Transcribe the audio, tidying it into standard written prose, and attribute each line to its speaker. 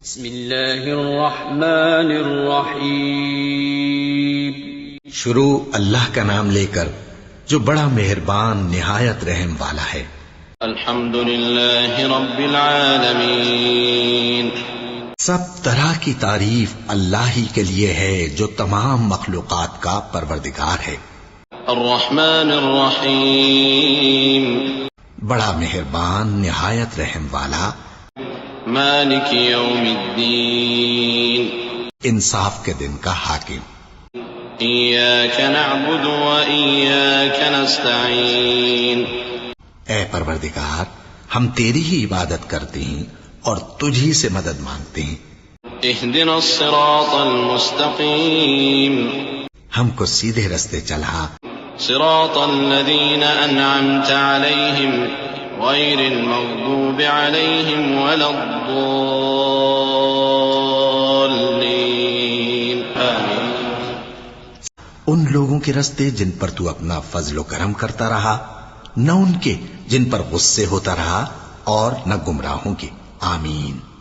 Speaker 1: بسم اللہ الرحمن الرحیم۔
Speaker 2: شروع اللہ کا نام لے کر جو بڑا مہربان نہایت رحم والا ہے۔
Speaker 1: الحمد للہ رب العالمین۔
Speaker 2: سب طرح کی تعریف اللہ ہی کے لیے ہے جو تمام مخلوقات کا پروردگار ہے۔
Speaker 1: الرحمن الرحیم۔
Speaker 2: بڑا مہربان نہایت رحم والا۔
Speaker 1: مالک یوم الدین۔
Speaker 2: انصاف کے دن کا حاکم۔
Speaker 1: ایاک نعبد و ایاک نستعین۔
Speaker 2: اے پروردگار، ہم تیری ہی عبادت کرتے ہیں اور تجھی سے مدد مانگتے ہیں۔
Speaker 1: اہدنا الصراط المستقیم۔
Speaker 2: ہم کو سیدھے رستے چلا۔
Speaker 1: صراط الذین انعمت علیہم غیر المغضوب علیہم ولا الضالین۔ آمین۔
Speaker 2: ان لوگوں کے رستے جن پر تو اپنا فضل و کرم کرتا رہا، نہ ان کے جن پر غصے ہوتا رہا، اور نہ گمراہوں کے۔ آمین۔